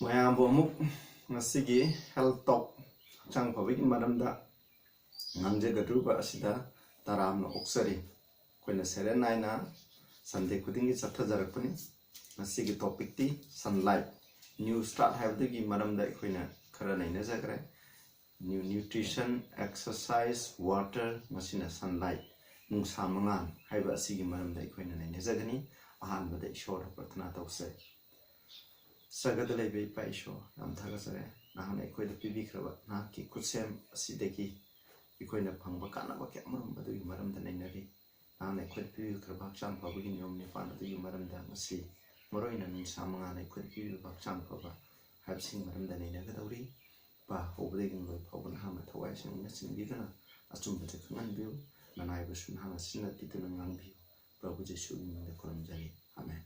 ꯃꯌꯥꯝꯕꯨ ꯑꯃꯨꯛ ꯉꯁꯤꯒꯤ ꯍꯦꯜꯊ ꯇꯣꯛ ꯍꯛꯆꯥꯡ ꯐꯕꯒꯤ ꯃꯔꯝꯗ ꯉꯥꯡꯖꯒꯗꯧꯔꯤꯕ ꯑꯁꯤꯗ ꯇꯔꯥꯝꯅ ꯑꯣꯛꯆꯔꯤ꯫ ꯑꯩꯈꯣꯏꯅ ꯁꯦꯔꯦꯟ ꯅꯥꯏꯅ ꯁꯟꯗꯦ ꯈꯨꯗꯤꯡꯒꯤ ꯆꯠꯊꯖꯔꯛꯄꯅꯤ꯫ ꯉꯁꯤꯒꯤ ꯇꯣꯄꯤꯛꯇꯤ ꯁꯟꯂꯥꯏꯠ ꯅ꯭ꯌꯨ ꯁ꯭ꯇꯥꯔꯠ ꯍꯥꯏꯕꯗꯨꯒꯤ ꯃꯔꯝꯗ ꯑꯩꯈꯣꯏꯅ ꯈꯔ ꯅꯩꯅꯖꯈ꯭ꯔꯦ꯫ ꯅ꯭ꯌꯨꯇ꯭ꯔꯤꯁꯟ, ꯑꯦꯛꯁꯔꯁꯥꯏꯖ, ꯋꯥꯇꯔ, ꯃꯁꯤꯅ ꯁꯟꯂꯥꯏꯠ ꯅꯨꯡꯁꯥ ꯃꯉꯥꯜ ꯍꯥꯏꯕ ꯑꯁꯤꯒꯤ ꯃꯔꯝꯗ ꯑꯩꯈꯣꯏꯅ ꯅꯩꯅꯖꯒꯅꯤ꯫ ꯑꯍꯥꯟꯕꯗ ꯏꯁꯣꯔꯗ ꯄ꯭ꯔꯊꯅꯥ ꯇꯧꯁꯦ꯫ ꯁꯔꯒꯗ ꯂꯩꯕ ꯏꯄꯥ ꯏꯁꯣꯔ, ꯌꯥꯝ ꯊꯥꯒꯠꯆꯔꯦ ꯅꯍꯥꯛꯅ ꯑꯩꯈꯣꯏꯗ ꯄꯤꯕꯤꯈ꯭ꯔꯕ ꯅꯍꯥꯛꯀꯤ ꯈꯨꯠꯁꯦꯝ ꯑꯁꯤꯗꯒꯤ ꯑꯩꯈꯣꯏꯅ ꯐꯪꯕ ꯀꯥꯟꯅꯕ ꯀꯌꯥꯃꯔꯨꯝ ꯑꯗꯨꯒꯤ ꯃꯔꯝꯗ ꯅꯩꯅꯔꯤ꯫ ꯅꯍꯥꯛꯅ ꯑꯩꯈꯣꯏꯗ ꯄꯤꯕꯤꯈ꯭ꯔꯕ ꯍꯛꯆꯥꯡ ꯐꯕꯒꯤ ꯅꯤꯌꯣꯝ ꯅꯤꯄꯥꯟ ꯑꯗꯨꯒꯤ ꯃꯔꯝꯗ ꯉꯁꯤ ꯃꯔꯨꯑꯣꯏꯅ ꯅꯨꯡꯁꯥ ꯃꯉꯥꯜꯅ ꯑꯩꯈꯣꯏꯗ ꯄꯤꯕꯤꯕ ꯍꯛꯆꯥꯡ ꯐꯕ ꯍꯥꯏꯕꯁꯤꯒꯤ ꯃꯔꯝꯗ ꯅꯩꯅꯒꯗꯧꯔꯤ꯫ ꯏꯄꯥ, ꯍꯧꯕꯗꯒꯤ ꯂꯣꯏ ꯐꯥꯎꯕ ꯅꯍꯥꯛꯅ ꯊꯋꯥꯏ ꯁꯦꯡꯅ ꯆꯤꯡꯕꯤꯗꯨꯅ ꯑꯆꯨꯝꯕꯁꯦ ꯈꯪꯍꯟꯕꯤꯌꯨ꯫ ꯅꯅꯥꯏꯕꯁꯨ ꯅꯍꯥꯛꯅ ꯁꯤꯟꯅꯕꯤꯗꯨꯅ ꯉꯥꯡꯕꯤꯌꯨ꯫ ꯄ꯭ꯔꯚꯨ ꯖꯤꯁꯨꯒꯤ ꯃꯤꯡꯗ ꯈꯨꯔꯨꯝꯖꯔꯤ, ꯑꯥꯃꯦꯟ꯫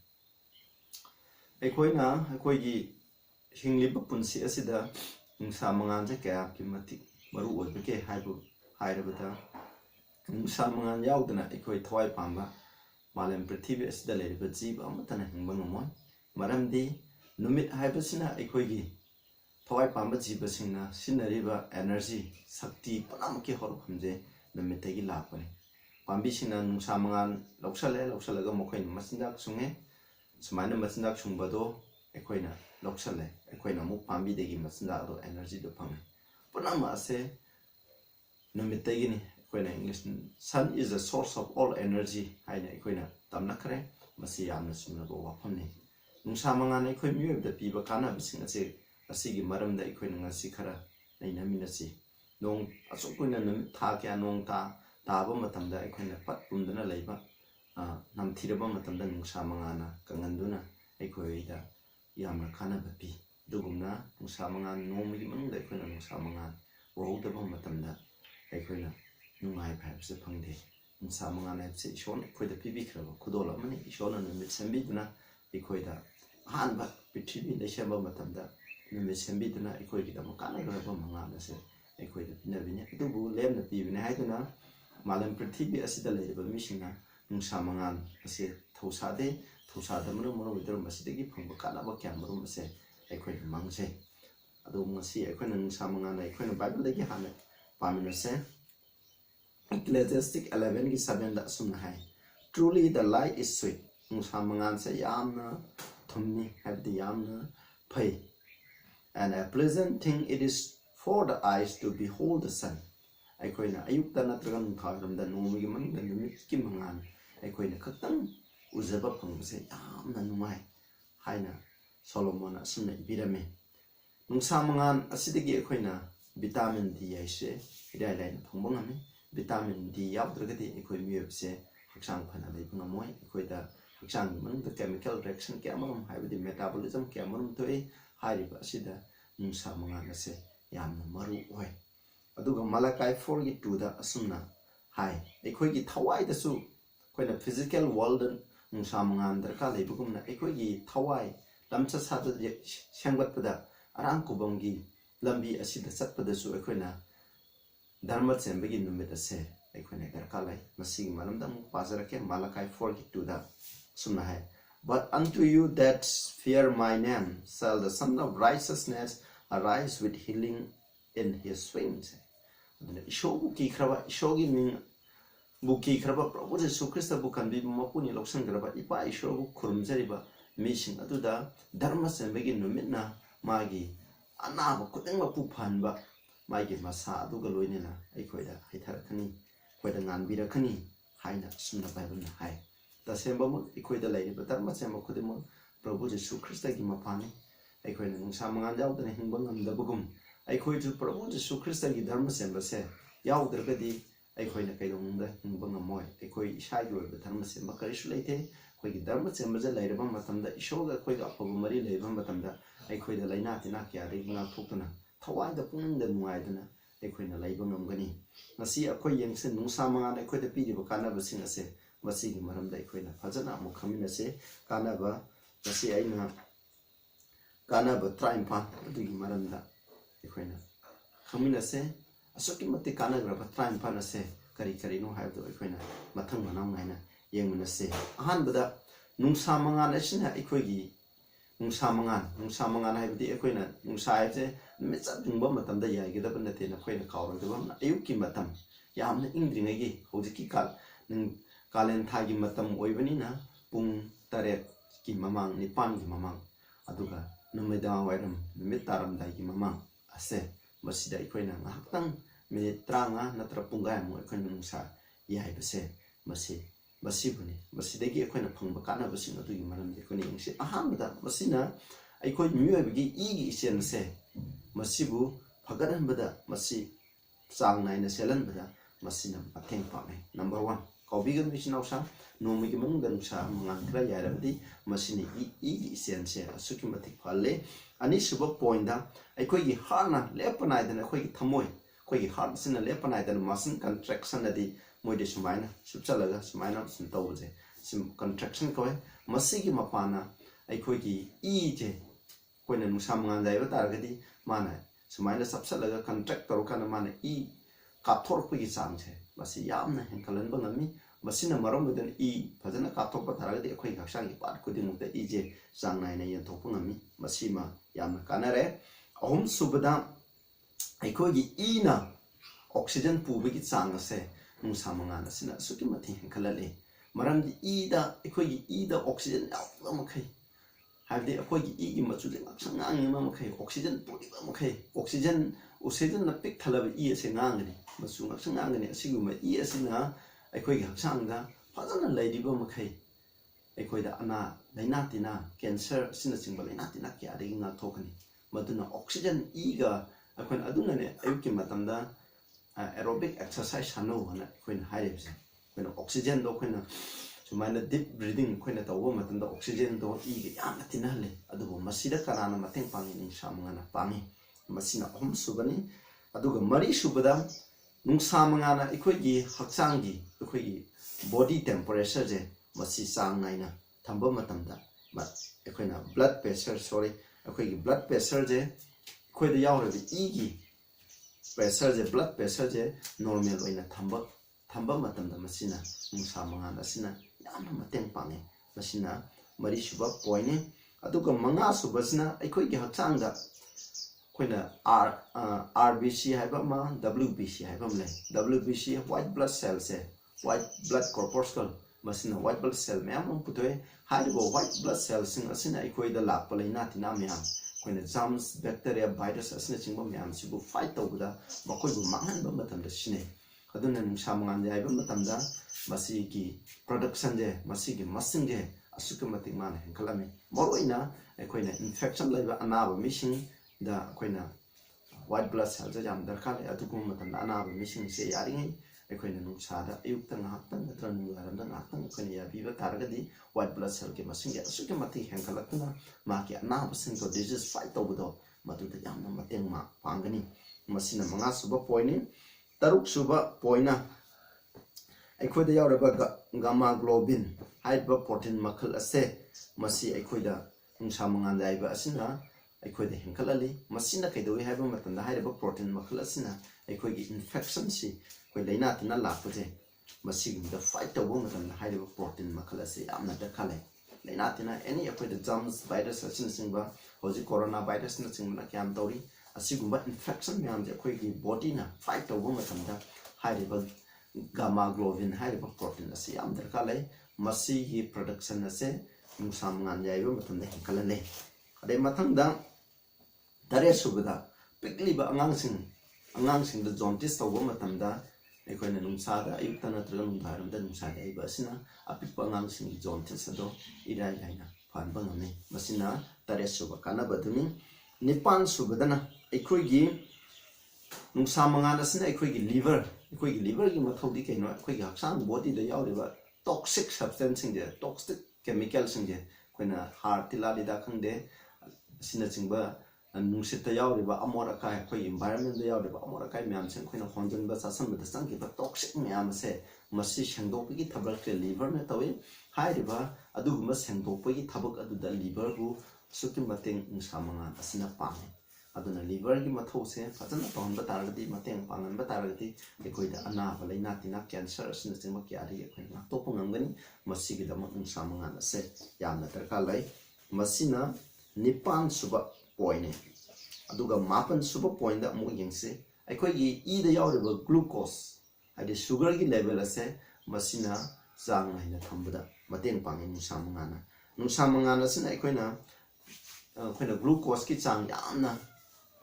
ꯑꯩꯈꯣꯏꯅ ꯑꯩꯈꯣꯏꯒꯤ ꯍꯤꯡꯂꯤꯕ ꯄꯨꯟꯁꯤ ꯑꯁꯤꯗ ꯅꯨꯡꯁꯥ ꯃꯉꯥꯜꯁꯦ ꯀꯌꯥꯒꯤ ꯃꯇꯤꯛ ꯃꯔꯨ ꯑꯣꯏꯕꯒꯦ ꯍꯥꯏꯔꯕꯗ ꯅꯨꯡꯁꯥ ꯃꯉꯥꯜ ꯌꯥꯎꯗꯅ ꯑꯩꯈꯣꯏ ꯊꯋꯥꯏ ꯄꯥꯟꯕ ꯃꯥꯂꯦꯝ ꯄ꯭ꯔꯤꯊꯤꯕꯤ ꯑꯁꯤꯗ ꯂꯩꯔꯤꯕ ꯖꯤꯕ ꯑꯃꯠꯇꯅ ꯍꯤꯡꯕ ꯉꯝꯃꯣꯏ꯫ ꯃꯔꯝꯗꯤ ꯅꯨꯃꯤꯠ ꯍꯥꯏꯕꯁꯤꯅ ꯑꯩꯈꯣꯏꯒꯤ ꯊꯋꯥꯏ ꯄꯥꯟꯕ ꯖꯤꯕꯁꯤꯡꯅ ꯁꯤꯖꯤꯟꯅꯔꯤꯕ ꯑꯦꯅꯔꯖꯤ, ꯁꯛꯇꯤ ꯄꯨꯝꯅꯃꯛꯀꯤ ꯍꯧꯔꯛꯐꯝꯁꯦ ꯅꯨꯃꯤꯠꯇꯒꯤ ꯂꯥꯛꯄꯅꯤ꯫ ꯄꯥꯝꯕꯤꯁꯤꯡꯅ ꯅꯨꯡꯁꯥ ꯃꯉꯥꯜ ꯂꯧꯁꯜꯂꯒ ꯃꯈꯣꯏꯅ ꯃꯆꯤꯟꯖꯥꯛ ꯁꯨꯡꯉꯦ꯫ ꯁꯨꯃꯥꯏꯅ ꯃꯆꯤꯟꯖꯥꯛ ꯁꯨꯡꯕꯗꯣ ꯑꯩꯈꯣꯏꯅ ꯂꯧꯁꯜꯂꯦ꯫ ꯑꯩꯈꯣꯏꯅ ꯑꯃꯨꯛ ꯄꯥꯝꯕꯤꯗꯒꯤ ꯃꯆꯤꯟꯖꯥꯛ ꯑꯗꯣ ꯑꯦꯅꯔꯖꯤꯗꯣ ꯐꯪꯉꯦ꯫ ꯄꯨꯝꯅꯃꯛ ꯑꯁꯦ ꯅꯨꯃꯤꯠꯇꯒꯤꯅꯤ꯫ ꯑꯩꯈꯣꯏꯅ ꯏꯪꯂꯤꯁ ꯁꯟ ꯏꯖ ꯑ ꯁꯣꯔꯁ ꯑꯣꯐ ꯑꯣꯜ ꯑꯦꯅꯔꯖꯤ ꯍꯥꯏꯅ ꯑꯩꯈꯣꯏꯅ ꯇꯝꯅꯈ꯭ꯔꯦ꯫ ꯃꯁꯤ ꯌꯥꯝꯅ ꯆꯨꯝꯂꯕ ꯋꯥꯐꯝꯅꯤ꯫ ꯅꯨꯡꯁꯥ ꯃꯉꯥꯜꯅ ꯑꯩꯈꯣꯏ ꯃꯤꯑꯣꯏꯕꯗ ꯄꯤꯕ ꯀꯥꯟꯅꯕꯁꯤꯡ ꯑꯁꯤꯒꯤ ꯃꯔꯝꯗ ꯑꯩꯈꯣꯏꯅ ꯉꯁꯤ ꯈꯔ ꯅꯩꯅꯃꯤꯟꯅꯁꯤ꯫ ꯅꯣꯡ ꯑꯁꯨꯛ ꯀꯨꯏꯅ ꯅꯨꯃꯤꯠ ꯊꯥ ꯀꯌꯥ ꯅꯣꯡ ꯇꯥꯕ ꯃꯇꯝꯗ ꯑꯩꯈꯣꯏꯅ ꯄꯠ ꯄꯨꯝꯗꯅ ꯂꯩꯕ ꯅꯝꯊꯤꯔꯕ ꯃꯇꯝꯗ ꯅꯨꯡꯁꯥ ꯃꯉꯥꯜꯅ ꯀꯪꯍꯟꯗꯨꯅ ꯑꯩꯈꯣꯏꯗ ꯌꯥꯝꯅ ꯀꯥꯟꯅꯕ ꯄꯤ꯫ ꯑꯗꯨꯒꯨꯝꯅ ꯅꯨꯡꯁꯥ ꯃꯉꯥꯜ ꯅꯣꯡꯃꯒꯤ ꯃꯅꯨꯡꯗ ꯑꯩꯈꯣꯏꯅ ꯅꯨꯡꯁꯥ ꯃꯉꯥꯜ ꯎꯍꯧꯗꯕ ꯃꯇꯝꯗ ꯑꯩꯈꯣꯏꯅ ꯅꯨꯡꯉꯥꯏꯕ ꯍꯥꯏꯕꯁꯦ ꯐꯪꯗꯦ꯫ ꯅꯨꯡꯁꯥ ꯃꯉꯥꯜ ꯍꯥꯏꯕꯁꯦ ꯏꯁꯣꯔꯅ ꯑꯩꯈꯣꯏꯗ ꯄꯤꯕꯤꯈ꯭ꯔꯕ ꯈꯨꯗꯣꯜ ꯑꯃꯅꯤ꯫ ꯏꯁꯣꯔꯅ ꯅꯨꯃꯤꯠ ꯁꯦꯝꯕꯤꯗꯨꯅ ꯑꯩꯈꯣꯏꯗ ꯑꯍꯥꯟꯕ ꯄ꯭ꯔꯤꯊꯤꯕꯤ ꯂꯩꯁꯦꯝꯕ ꯃꯇꯝꯗ ꯅꯨꯃꯤꯠ ꯁꯦꯝꯕꯤꯗꯨꯅ ꯑꯩꯈꯣꯏꯒꯤꯗꯃꯛ ꯀꯥꯟꯅꯈ꯭ꯔꯕ ꯃꯉꯥꯜ ꯑꯁꯦ ꯑꯩꯈꯣꯏꯗ ꯄꯤꯅꯕꯤꯅꯤ꯫ ꯑꯗꯨꯕꯨ ꯂꯦꯝꯅ ꯄꯤꯕꯅꯤ ꯍꯥꯏꯗꯨꯅ ꯃꯥꯂꯦꯝ ꯄ꯭ꯔꯤꯊꯤꯕꯤ ꯑꯁꯤꯗ ꯂꯩꯔꯤꯕ ꯃꯤꯁꯤꯡꯅ ꯅꯨꯡꯁꯥ ꯃꯉꯥꯜ ꯑꯁꯦ ꯊꯧꯁꯥꯗꯦ꯫ ꯊꯧꯁꯥꯗꯕꯅ ꯃꯔꯝ ꯑꯣꯏꯗꯨꯅ ꯃꯁꯤꯗꯒꯤ ꯐꯪꯕ ꯀꯥꯟꯅꯕ ꯀꯌꯥꯃꯔꯨꯝ ꯑꯁꯦ ꯑꯩꯈꯣꯏꯅ ꯃꯥꯡꯖꯩ꯫ ꯑꯗꯨ ꯉꯁꯤ ꯑꯩꯈꯣꯏꯅ ꯅꯨꯡꯁꯥ ꯃꯉꯥꯜꯅ ꯑꯩꯈꯣꯏꯅ ꯕꯥꯏꯕꯜꯗꯒꯤ ꯍꯥꯟꯅ ꯄꯥꯃꯤꯟꯅꯁꯦ꯫ Ecclesiastes 11:7 ꯑꯁꯨꯝꯅ ꯍꯥꯏ, Truly the light is sweet. ꯅꯨꯡꯁꯥ ꯃꯉꯥꯜꯁꯦ ꯌꯥꯝꯅ ꯊꯨꯝꯅꯤ, ꯍꯥꯏꯕꯗꯤ ꯌꯥꯝꯅ ꯐꯩ. And a pleasant thing it is for the eyes to behold the sun. ꯑꯩꯈꯣꯏꯅ ꯑꯌꯨꯛꯇ ꯅꯠꯇ꯭ꯔꯒ ꯅꯨꯡꯊꯥꯡꯋꯥꯏꯔꯝꯗ ꯅꯣꯡꯃꯒꯤ ꯃꯅꯨꯡꯗ ꯅꯨꯃꯤꯠꯀꯤ ꯃꯉꯥꯜ ꯑꯩꯈꯣꯏꯅ ꯈꯛꯇꯪ ꯎꯖꯕ ꯐꯪꯕꯁꯦ ꯌꯥꯝꯅ ꯅꯨꯡꯉꯥꯏ ꯍꯥꯏꯅ ꯁꯣꯂꯣꯃꯣꯟꯅ ꯑꯁꯨꯝꯅ ꯏꯕꯤꯔꯝꯃꯤ꯫ ꯅꯨꯡꯁꯥ ꯃꯉꯥꯜ ꯑꯁꯤꯗꯒꯤ ꯑꯩꯈꯣꯏꯅ ꯚꯤꯇꯥꯃꯤꯟ ꯗꯤ ꯍꯥꯏꯁꯦ ꯏꯔꯥꯏ ꯂꯥꯏꯅ ꯐꯪꯕ ꯉꯝꯃꯤ꯫ ꯚꯤꯇꯥꯃꯤꯟ ꯗꯤ ꯌꯥꯎꯗ꯭ꯔꯒꯗꯤ ꯑꯩꯈꯣই ꯃꯤꯑꯣꯏꯕꯁꯦ ꯍꯛꯆꯥꯡ ꯐꯅ ꯂꯩꯕ ꯉꯝꯃꯣꯏ꯫ ꯑꯩꯈꯣꯏꯗ ꯍꯛꯆꯥꯡꯒꯤ ꯃꯅꯨꯡꯗ ꯀꯦꯃꯤꯀꯦꯜ ꯔꯤꯑꯦꯛꯁꯟ ꯀꯌꯥꯃꯔꯨꯝ ꯍꯥꯏꯕꯗꯤ ꯃꯦꯇꯥꯕꯣꯂꯤꯖꯝ ꯀꯌꯥꯃꯔꯨꯝ ꯊꯣꯛꯏ꯫ ꯍꯥꯏꯔꯤꯕ ꯑꯁꯤꯗ ꯅꯨꯡꯁꯥ ꯃꯉꯥꯜ ꯑꯁꯦ ꯌꯥꯝꯅ ꯃꯔꯨ ꯑꯣꯏ꯫ ꯑꯗꯨꯒ ꯃꯂꯥꯀꯥꯏ 4:2 ꯑꯁꯨꯝꯅ ꯍꯥꯏ, ꯑꯩꯈꯣꯏꯒꯤ ꯊꯋꯥꯏꯗꯁꯨ ꯑꯩꯈꯣꯏꯅ ꯐꯤꯖꯤꯀꯦꯜ ꯋꯥꯔꯜꯗ ꯅꯨꯡꯁꯥ ꯃꯉꯥꯜ ꯗꯔꯀꯥꯔ ꯂꯩꯕꯒꯨꯝꯅ ꯑꯩꯈꯣꯏꯒꯤ ꯊꯋꯥꯏ ꯂꯝꯆꯠ ꯁꯥꯖꯠ ꯁꯦꯝꯒꯠꯄꯗ ꯑꯔꯥꯡ ꯈꯨꯕꯝꯒꯤ ꯂꯝꯕꯤ ꯑꯁꯤꯗ ꯆꯠꯄꯗꯁꯨ ꯑꯩꯈꯣꯏꯅ ꯙꯔꯃ ꯆꯦꯟꯕꯒꯤ ꯅꯨꯃꯤꯠ ꯑꯁꯦ ꯑꯩꯈꯣꯏꯅ ꯗꯔꯀꯥꯔ ꯂꯩ꯫ ꯃꯁꯤꯒꯤ ꯃꯔꯝꯗ ꯑꯃꯨꯛ ꯄꯥꯖꯔꯛꯀꯦ꯫ ꯃꯂꯥꯀꯥꯏ 4:2 ꯑꯁꯨꯝꯅ ꯍꯥꯏ, But unto you that fear my name shall the Son of Righteousness arise with healing in his wings. ꯑꯗꯨꯅ ꯏꯁꯣꯔꯕꯨ ꯀꯤꯈ꯭ꯔꯕ, ꯏꯁꯣꯔꯒꯤ ꯃꯤꯡꯕꯨ ꯀꯤꯈ꯭ꯔꯕ, ꯄ꯭ꯔꯚꯨ ꯖꯤꯁꯨ ꯈ꯭ꯔꯤꯁꯇꯕꯨ ꯀꯟꯕꯤꯕ ꯃꯄꯨꯅꯤ ꯂꯧꯁꯤꯟꯈ꯭ꯔꯕ ꯏꯄꯥ ꯏꯁꯣꯔꯕꯨ ꯈꯨꯔꯨꯝꯖꯔꯤꯕ ꯃꯤꯁꯤꯡ ꯑꯗꯨꯗ ꯙꯔꯃ ꯆꯦꯟꯕꯒꯤ ꯅꯨꯃꯤꯠꯅ ꯃꯥꯒꯤ ꯑꯅꯥꯕ ꯈꯨꯗꯤꯡꯃꯛꯄꯨ ꯐꯍꯟꯕ ꯃꯥꯒꯤ ꯃꯁꯥ ꯑꯗꯨꯒ ꯂꯣꯏꯅꯅ ꯑꯩꯈꯣꯏꯗ ꯍꯩꯊꯔꯛꯀꯅꯤ, ꯑꯩꯈꯣꯏꯗ ꯉꯥꯟꯕꯤꯔꯛꯀꯅꯤ ꯍꯥꯏꯅ ꯑꯁꯨꯝꯅ ꯕꯥꯏꯕꯜꯅ ꯍꯥꯏ꯫ ꯇꯁꯦꯡꯕꯃꯛ ꯑꯩꯈꯣꯏꯗ ꯂꯩꯔꯤꯕ ꯙꯔꯃ ꯆꯦꯟꯕ ꯈꯨꯗꯤꯡꯃꯛ ꯄ꯭ꯔꯚꯨ ꯖꯤꯁꯨ ꯈ꯭ꯔꯤꯁꯇꯒꯤ ꯃꯄꯥꯅꯤ꯫ ꯑꯩꯈꯣꯏꯅ ꯅꯨꯡꯁꯥ ꯃꯉꯥꯜ ꯌꯥꯎꯗꯅ ꯍꯤꯡꯕ ꯉꯝꯗꯕꯒꯨꯝ ꯑꯩꯈꯣꯏꯁꯨ ꯄ꯭ꯔꯚꯨ ꯖꯤꯁꯨ ꯈ꯭ꯔꯤꯁꯇꯒꯤ ꯙꯔꯃ ꯆꯦꯟꯕꯁꯦ ꯌꯥꯎꯗ꯭ꯔꯒꯗꯤ ꯑꯩꯈꯣꯏꯅ ꯀꯩꯗꯧꯅꯨꯡꯗ ꯍꯤꯡꯕ ꯉꯝꯃꯣꯏ꯫ ꯑꯩꯈꯣꯏ ꯏꯁꯥꯒꯤ ꯑꯣꯏꯕ ꯙꯔꯃ ꯆꯦꯟꯕ ꯀꯔꯤꯁꯨ ꯂꯩꯇꯦ꯫ ꯑꯩꯈꯣꯏꯒꯤ ꯙꯔꯃ ꯆꯦꯟꯕꯁꯦ ꯂꯩꯔꯕ ꯃꯇꯝꯗ, ꯏꯁꯣꯔꯒ ꯑꯩꯈꯣꯏꯒ ꯑꯐꯕ ꯃꯔꯤ ꯂꯩꯕ ꯃꯇꯝꯗ ꯑꯩꯈꯣꯏꯗ ꯂꯩꯅꯥ ꯇꯤꯟꯅꯥ ꯀꯌꯥꯗꯒꯤ ꯉꯥꯛꯊꯣꯛꯇꯨꯅ ꯊꯋꯥꯏꯗ ꯄꯨꯛꯅꯤꯡꯗ ꯅꯨꯡꯉꯥꯏꯗꯨꯅ ꯑꯩꯈꯣꯏꯅ ꯂꯩꯕ ꯉꯝꯒꯅꯤ꯫ ꯉꯁꯤ ꯑꯩꯈꯣꯏ ꯌꯦꯡꯁꯤ ꯅꯨꯡꯁꯥ ꯃꯉꯥꯜꯅ ꯑꯩꯈꯣꯏꯗ ꯄꯤꯔꯤꯕ ꯀꯥꯟꯅꯕꯁꯤꯡ ꯑꯁꯦ ꯃꯁꯤꯒꯤ ꯃꯔꯝꯗ ꯑꯩꯈꯣꯏꯅ ꯐꯖꯅ ꯑꯃꯨꯛ ꯈꯪꯃꯤꯟꯅꯁꯤ꯫ ꯀꯥꯟꯅꯕ ꯉꯁꯤ ꯑꯩꯅ ꯀꯥꯟꯅꯕ 53 ꯑꯗꯨꯒꯤ ꯃꯔꯝꯗ ꯑꯩꯈꯣꯏꯅ ꯈꯪꯃꯤꯟꯅꯁꯦ꯫ ꯑꯁꯨꯛꯀꯤ ꯃꯇꯤꯛ ꯀꯥꯟꯅꯈ꯭ꯔꯕ 53 ꯑꯁꯦ ꯀꯔꯤ ꯀꯔꯤꯅꯣ ꯍꯥꯏꯕꯗꯨ ꯑꯩꯈꯣꯏꯅ ꯃꯊꯪ ꯃꯅꯥꯎ ꯅꯥꯏꯅ ꯌꯦꯡꯃꯤꯟꯅꯁꯤ꯫ ꯑꯍꯥꯟꯕꯗ ꯅꯨꯡꯁꯥ ꯃꯉꯥꯜ ꯑꯁꯤꯅ nungsa mangan haibdi akoina nungsa haibse mechat dingba matamda yaigedaba nate na khoina kawragdaba ayuki matam yamna ingdringagi hojiki ning kalen thagi matam oibanina pung 8 ki mamang 9 ki mamang aduga numida wairam numit taram dai ki mamang ase masida akoina ngahtang minute 30 natra pungai mo akoina nungsa yaibse masibuni masidagi akoina phangba kana basing adu gi maram de koni ingse ahamda masina aikoi miyobigi igi isense masibu phagaranbada masi sang naina selanbada masina ateng pame number 1 kaubigan bisinausa nomigi mangdan sa mangangkra yarabdi masini igi isense asuki matik phalle ani suba point da aikoi gi harna lepanai dana aikoi gi thamoi koi gi heart sina lepanai dana muscle contraction adi moide sumaina subchalaga sumaina sum tawje sim contraction ko masigi mapana aikoi gi e je koina nungsa mangan dai ba targadi mana sumaina subchalaga contract tor kana mana e kapthor ko gi changche masi yamna henkalan bangami masina marom den e phajana kapthok pa targadi aikoi gaksang gi pat kuding mukta e je sangnai na yen thopungami masima yamna kanare ahum subada aikoi gi e na oxygen pubagi changase nungsa mangan asina suki mati henkalale maramdi ida ekhoigi ida oxygen yawa makai habde ekhoigi igi machule ngaksang ngangi ma makai oxygen puliba makai oxygen na pik thalaba i ase ngangani masu ngaksang ngangani asiguma i asina ekhoigi haksangda fajana laidiba makai ekhoida ana lainatina cancer sina singba lainatina kya ri nga thokani maduna oxygen iga akhon aduna ne ayuki matamda aerobic exercise hano hana koina haibse koina oxygen do koina sumaina deep breathing koina tawo matanda oxygen do igi yamna tinale adugo masida kanana mateng pangi ning samangana pangi masina ahum subani aduga mari subada nung samangana ikoigi haksangi ikoigi body temperature je masi sang naina thamba matamda ikoina blood pressure ikoigi blood pressure je koida yawrabi igi pressure je blood pressure je normal oina thamba matamda masina nungsa mangan asina yamna mateng pange masina mari suba point aduga manga subasina aikoi gi hakchangda koina rbc haiba ma wbc haiba mle wbc white blood cells white blood corpuscle masina white blood cell myam putoi haibo white blood cells sing asina aikoi da lakpa laina tina myam koina germs bacteria virus asina chingba myam sibu fight tawda makoi bu mangan ba matamda sine aduna nungsa mangan de haiba matamda masi gi production je masi gi masing je asuka matik man henkalame moroina koina infection laiba anaba missing da koina white blood cells jam darkar adukum matamda anaba missing se yaringai koina nungsa da ayukta ngahtan natra nungaramda ngahtan koina yabiba taragadi white blood cell ke masing ge asuka matik henkalatna maki anaba sing to disease fight tawdo matuda yamna mateng ma pangani masina manga suba point taruk suba poina aikhoida yauraba gamma globin haiba protein makhal ase masi aikhoida nungsa mangan daiba asina aikhoida henkalali masina kaidowi haiba matanda haiba protein makhal asina aikhoigi infection si koi laina tina lakpaje masi gumda fight tawbo matanda haiba protein makhal ase amna dakhale laina tina any aikhoida germs virus asina singba hoji corona virus na singba kyam tawri asigumba infection myam je aikhoigi body na fight tawbo matanda haiba gamma globin haiba protein ase am darkale masi hi production ase nungsa mangan yaiba matamda henkalale ade mathangda dare subada pikliba angangsing da jaundice tawba matamda ekoina nungsa da ayukta natraga nungdaramda nungsa da aiba asina apikpa angangsing jaundice ado irai laina phanba ngame masina dare suba kana baduni nipan subadana ekoigi nungsa mangan asina ekoigi liver gi mathodi kaino ekoigi haksang body da yauriba toxic substance singje toxic chemical singje koina heart tilali da khangde sina chingba nungsita yauriba amora kai koi environment da yauriba amora kai myam sing koina honjon ba sasan ba sang ki ba toxic myam se masi sengdok gi thabak ke liver na tawi hairiba adu guma sengdok gi thabak adu da liver bu sukim bateng nungsa mangan asina pame aduna liver gi mathau se fajana ton ba targadi mateng pangan ba targadi ekoida ana ba laina tina cancer asina chingba kyari ekoina topungam gani masigi da nungsa mangan ase yamna tarka lai masina nipan suba point aduga mapan suba point da mo yengse aikoi gi e da yauriba glucose adi sugar gi level ase masina sang haina thambada mateng pangi nungsa mangana sina aikoina glucose ki chang yamna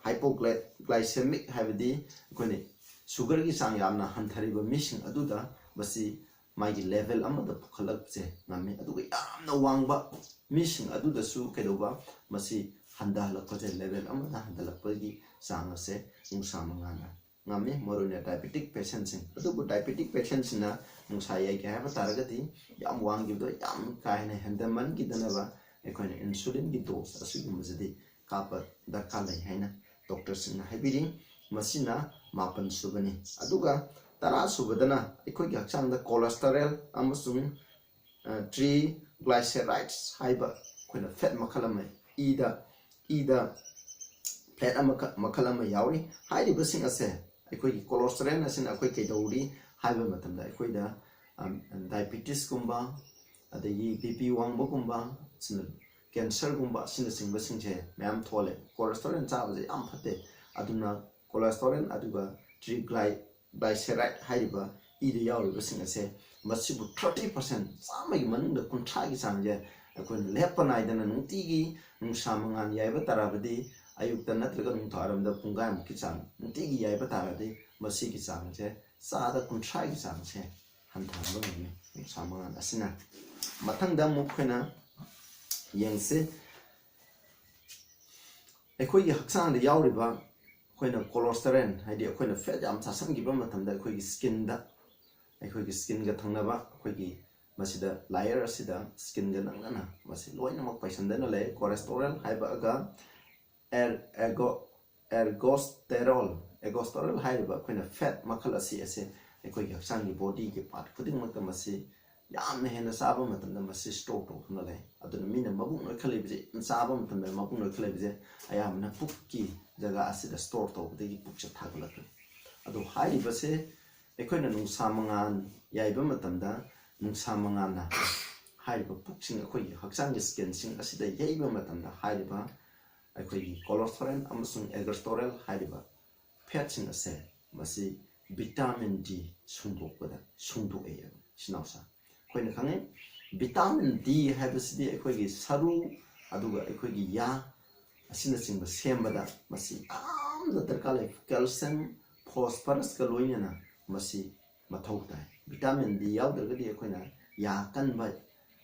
hypoglycemic habidi aikoine sugar ki chang yamna hanthariba missing aduda basi magi level amada pukhalak che ngami aduga yamna wangba missing aduda su kedoba masi handalak ko level amada handalak pagi chang ase nungsa mangana ngami moruna diabetic patients adubu diabetic patients na nungsa yai ka haba taragati yam wangi do yam kaina handaman ki danaba aikoine insulin ki dose asugumajadi kapa darkar lai haina doctor sina habiri masina mapan subani aduga tara subadana aikoi gi hakchang da cholesterol amasung triglycerides haiba koina fat makalama ida fat makalama yauri hairi basing ase aikoi gi cholesterol asina aikoi ke dauri haiba matamda aikoi da diabetes kumba adagi bp wangba kumba sina cancer kumba sina singba singje mayam thole cholesterol chabaje yam phate aduna cholesterol aduga triglyceride haiba ida yauriba sing ase masibu 30% samai manungda kunthra gi sangje akoin lepa naidana nungtigi nungsa mangan yaiba tarabadi ayukta natraga nungtharamda pungai mukki chang nungtigi yaiba taradi masigi changje sada kunthra gi changje hanthamba ngami nungsa mangan asina mathangda mukhoina yengse akhoi gi haksang da yauriba akoina cholesterol haidi akoina fat yam chasangiba matamda akhoi gi skin da akhoi gi skin ga thangnaba akhoi gi masida layer asida skin ga nangana masi loina mak paisandana le cholesterol haiba ga ergosterol haiba akoina fat makhala si ase akhoi gi haksang gi body gi part khuding mak masi yamna hena saba matamda masi store to khna le aduna mina mabung noi khale bije saba matamda mabung noi khale bije ayamna pukki jaga asida store to de gi pukcha thaglak adu hai base akoina nungsa mangan yaiba matamda nungsa mangana haiba puksing akoi haksang gi skin sing asida yaiba matamda haiba akoi cholesterol amasung ergosterol haiba fat sing ase masi vitamin D sungdokbada sungdok e sinausa akoina khange vitamin D haibasidi akoi saru aduga akoi ya asina singba sembada masi amna tarkale calcium phosphorus ka loinana masi mathau tai vitamin D yaudrgadi akoina ya kanba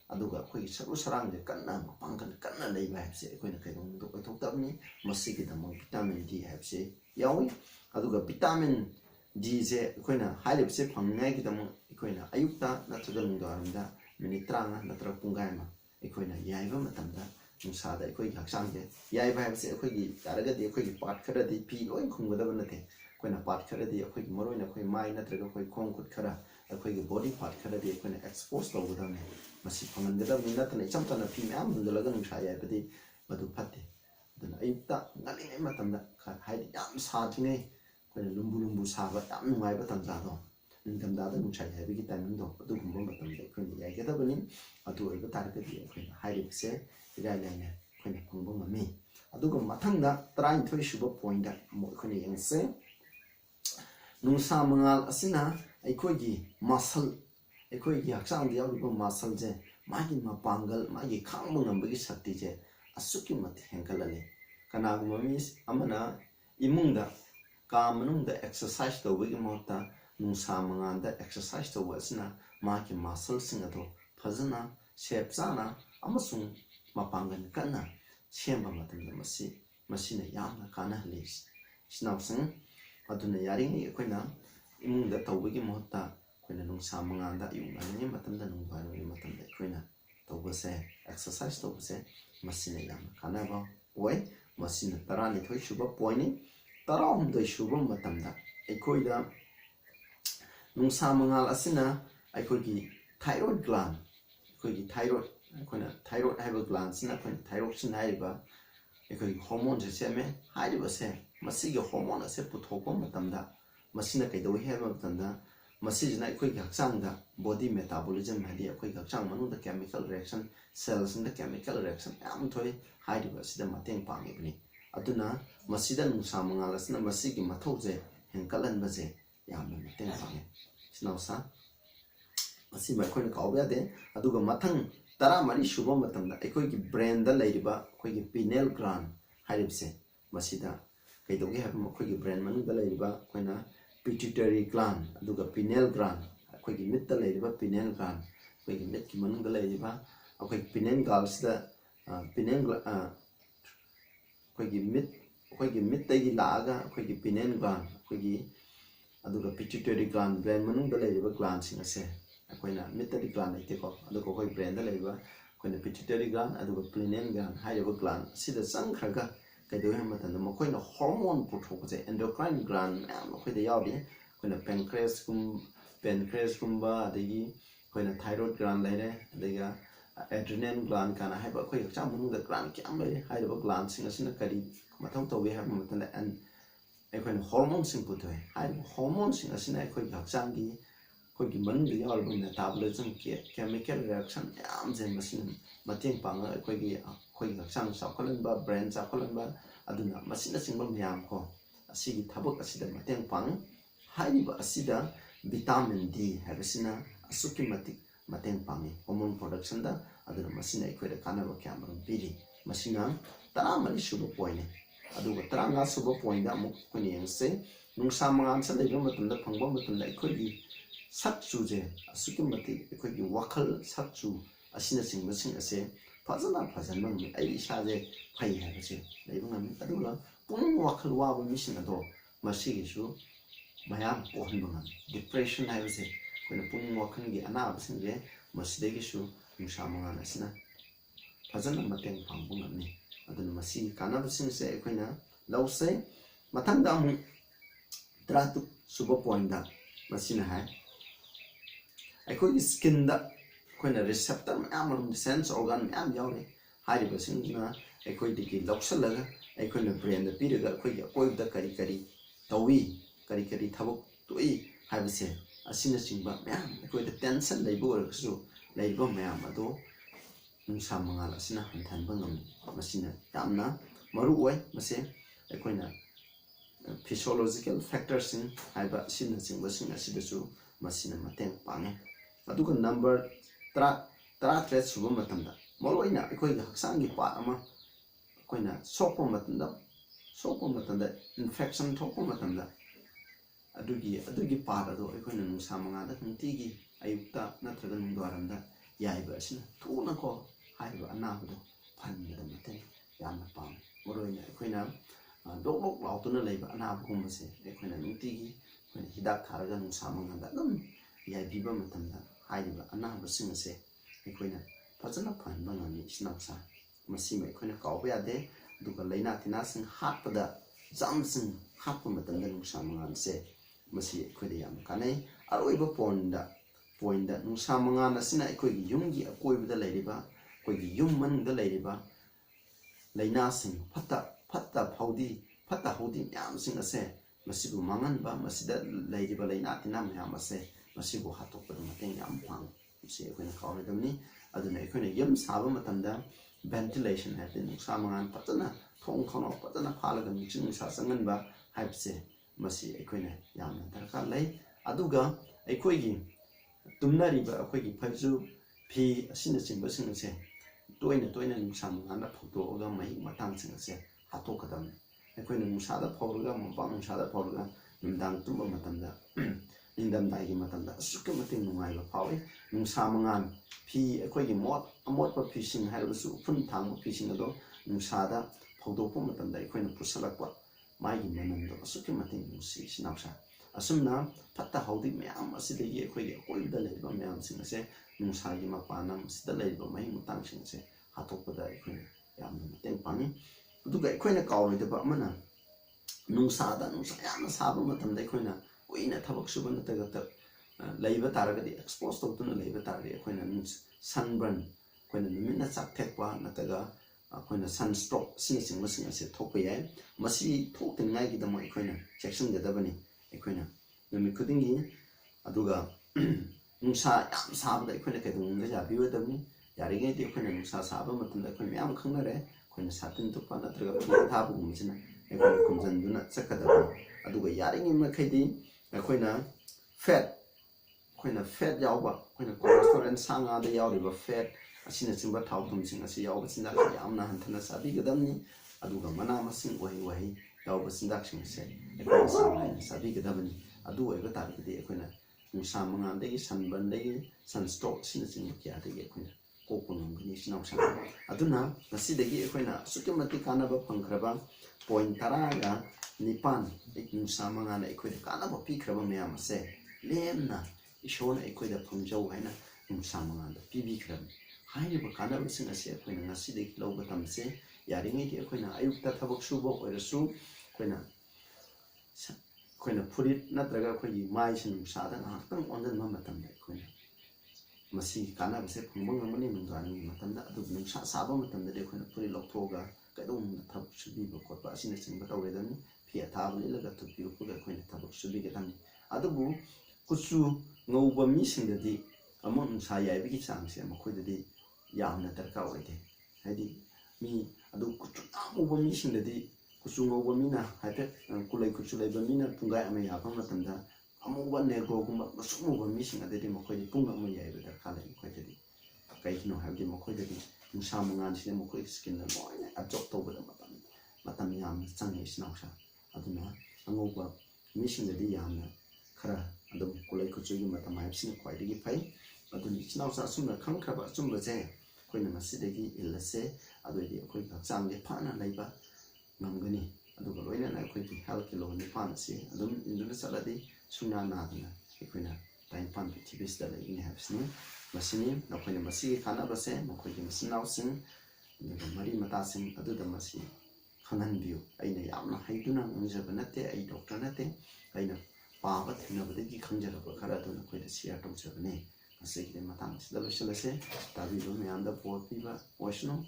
aduga akoi saru sarang je kanna pangkan kanna leiba habse akoina kaidong do thoktabni masi ki damang vitamin D habse yawi aduga vitamin D je akoina hailebse phangngai ki damang akoina ayukta natraga nungdaramda minute 30 natra pungai ma akoina yaiba matamda nungsada akoi haksang je yaiba habse akoi taragadi akoi part kharadi pi loi khunggadaba nate akoina part kharadi akoi moroina akoi mai natraga akoi khong khut khara akoi body part kharadi akoina expose tawgadane masi phangandada minatna ichamtana pi myam hundalaga nungsa yaibadi madu phatte aduna ayukta ngalingai matamda haidi yam sathine akoina lumbu saba yam nungaiba tamjado ningtamdada nungsa yaibagi timing do adugumba matamda akoina yaigedabani adu oiba taragadi akoina hairibse ilailaina akoina phangba ngami aduga mathangda 32 suba point da mo akoina yengse nungsa mangal asina aikoigi muscle aikoigi haksang yauriba muscle je magi mapangal magi khangba ngambagi shakti je asuki mat henkalale kanaguma mis amana imungda ka manungda exercise tawbagi mohta nungsa manganda exercise tawba asina magi muscle sing ado phajana shape chana amasung mapangan kana semba matamda masina yamna kana halis sinawsang aduna yaringi akoina imungda tawbagi mohta akoina nungsa manganda yungani matamda nungbarani matamda akoina tawbase exercise tawbase masina yamna kana ba oi masina tarani thoi suba point taram doi suba matamda akoida nungsa mangal asina akoigi thyroid gland akoigi thyroid akoina thyroid haiba gland sina akoina thyroxine haiba akoigi hormone se seme haiba se masigi hormone ase puthokpa matamda masina kaidawi haiba matamda masijina akhoi gi hakchang da body metabolism hadi akhoi gi hakchang manu da chemical reaction cells in the chemical reaction yam thoi haidi ba sida mateng pangi bni aduna masida nungsa mangal asna masigi mathau je henkalan ba je yam mateng pangi sinausa masi mai khoi ka obya de aduga mathang tara mari shuba matam da akhoi gi brain da leiriba akhoi gi pineal gland hairibse masida kaidogi ha akhoi gi brain manu da leiriba khoina pituitary gland aduga pineal gland akhoi gi mit da leiriba pineal gland akhoi gi mit ki manu da leiriba akhoi pineal gland sida pineal akhoi gi mit da gi laaga akhoi gi pineal gland akhoi gi aduga pituitary gland brain manu da leiriba gland sing ase akhoi na mit da gland ite ko aduga akhoi brain da leiriba akhoi na pituitary gland aduga pineal gland hairiba gland sida sang khaga kaido ha matanda makhoi hormone puthokje endocrine gland am makhoi da yaudi akhoi na pancreas kumba adagi akhoi na thyroid gland laire adega adrenal gland kana haiba akhoi cha munu da gland kyam laire haiba gland sing asina kari mathau tawbe ha matanda and akhoi na hormone sing puthoi haiba hormone sing asina akhoi hakchang gi akhoi gi manu da yaulba metabolism chemical reaction yam jen masin mateng panga akhoi gi hakchang sakhalan ba brain sakhalan ba aduna masina singba myam ko asigi thabak asida mateng pang haiba asida vitamin D habisina asuki mateng pangi hormone production da aduna masina akhoi da kanaba kyamram biri masina taramali suba point aduga taranga suba point da amuk kuni yengse nungsa mangan sa leiba matumda phangba matumda akhoi gi sakchu je asuki akhoi gi wakhal sakchu asina singba sing ase fazana fazanba mi ai isaje phai habase leiba ngam aduga pung wakhal wa ba mission ado masigi su mayam kohonba ngam depression habase koina pung wakhal gi ana basing je masidegi su nungsa mangan asina fazana mateng phangbu ngamni aduna masi kana basing se koina lause mathang da mu tratu suba point da masina hai akhoi skin da koina receptor am sense organ am yaure hariba singna akhoi diki loksalaga akhoi brain da piraga akhoi akhoi da kari tawi kari thabuk toi habise asina singba myam akhoi da tension leibo su leibo myam ado nungsa mangal asina hanthan bangam masina yamna maru oi mase akhoi na physiological factors in haiba sina singba sing asida su masina mateng pange aduga number tara tre suba matamda moloina akhoi ga haksangi pa ama akhoi na sokpo matamda infection thokpo matamda adugi pa da do akhoi na nungsa manga da ntigi ayukta natraga nungdwaramda yaiba asina thuna ko haiba anabu do phanni da mate yamna pam moloina akhoi na dok lautuna leiba anabu gumbase akhoi na ntigi akhoi na hidak tharaga nungsa manga da dum yaibiba matamda haiba anabu singase akhoi fazana phanba ngami sinausa masima akhoi kawba yade duga laina tina sing hatpada jam sing hatpa matanda nungsa mangan se masi akhoi yam kanai aroiba point da nungsa mangan asina akhoi gi yumgi akoibda leiriba akhoi gi yum manungda leiriba laina sing fatta hodi yam sing ase masibu mangan ba masida leiriba laina tina myam ase masibu hatokpa mateng yam phang se akhoi kawra damni aduna akhoi yam saba matamda ventilation hati nungsa mangan patana thong khono patana phalaga michin nungsa sangan ba haipse masi akhoi yamna darkar lai aduga akhoi gi tumnari ba akhoi gi phaju phi asina chimba singse toina nungsa mangan da photo oga mai matang singse hatokadam akhoi nungsa da phawruga mpa nungsa da phawruga nimdang tumba matamda indam dai matamda suka mating nungai ba phawi nungsa mangan phi akhoi gi amot pa fishing haibasu phun thang fishing ado nungsa da phawdokpa matamda akhoi na pusalakpa mai gi manam do suka mating nungsi sinapsa asumna fatta haudi myam asidagi akhoi gi koibda leiba myam sing ase nungsa gi mapanam sida leiba mai mutang sing ase hatokpa da akhoi yamna mateng pani duga akhoi na kawrida ba mana nungsa yamna saba matamda akhoi na uina thabak suba nataga leiba taragadi expose tawtuna leiba taragadi akhoi na sunburn akhoi na numina chak thekpa nataga akhoi na sunstroke sing sing ase thokpa yai masi thoktengai gi damo akhoi na section ga dabani akhoi na numi khudingi aduga nungsa yam sabda akhona kaidungda yabiwadamni yaringedi akhona nungsa saba matamda akhona miyam khangnare akhona satin tupa natraga phi thabugumsina akhona kumjanduna chakadaba aduga yaringi makhaidi akhona fat yauba akhona cholesterol sanga da yauriba fat asina chimba thawthumsing asi yauba sinda yamna hanthana sabi gadamni aduga mana masing wahi yauba sinda sing se akhona samai sabi gadamni adu oiba tarigidi akhona nungsa mangandagi sanbandagi sunstroke sina chingba kiyadagi akhona kokunamgani sinawsa aduna masidagi akhona sutimati kanaba phangkraba point taraga nipan nungsa mangana akhona kanaba pikraba mayam ase lemna ishona akhona phamjau haina nungsa manganda pibikrab hairiba kanaba sing ase akhona ngasidagi lawba tamse yaringedi akhona ayukta thabak suba oirasu akhona furit natraga akhoi mai sin sada ngakhtang onjan ma matamda akhona masi kanaba se phungbang ngamani nungani matamda adu nungsa saba matamda de akhona furit loktoga kaidong thabak subiba khotba asina chingba tawredani phi athab lilaga thupiu puga akhona thabak subi gadam adubu kuchu ngauba mi singdadi amon nungsa yaibigi changse makhoidadi yamna darka oide haidi mi adu kuchu amuba mi singdadi kuchungauba mina haite kulai kuchulai ba mina pungai ama yapa matamda amuba negro gumba masumuba mising adedi makhoi punga ama yaiba darkala makhoi kaihino habdi makhoi dadi nungsa mangan sine makhoi skin na loina absorb tawbada matam yam changi sinawsa aduna angauba mising dadi yamna khara adum kulai kuchugi matam haibsin khwaidagi phai aduni sinawsa sumna khangkraba sumba je khoina masidagi illase adoidi khoi changge phana laiba ngamgani aduga loina na akhoi health kilo ni pan se adum induna saladi suna nadna akhoi time pan activities da ini habsni masini akhoi masi khana base akhoi masinaw sing mari mata sing aduda masi khanan biu aina yamna haiduna ngjaba nate ai doctor nate aina paaba thinabadagi khangjaraba khara duna akhoi da share tawjabane asigi matang sida loselase tabi lo meanda popiba oshno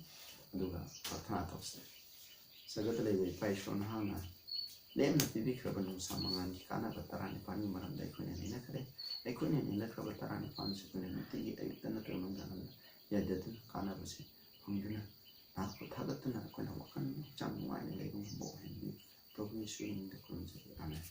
aduga prathana tawse sagatale we paishon hana lemna pibi khaba nungsa mangani kana batarani pani maramda akhone nina khare akhone nina khaba tarani pani sukune nitigi ayutana tawmangana yadadu kana basi hamduna nakko thagatna akhone wakan changwani legum bo hendi province in the kunji ana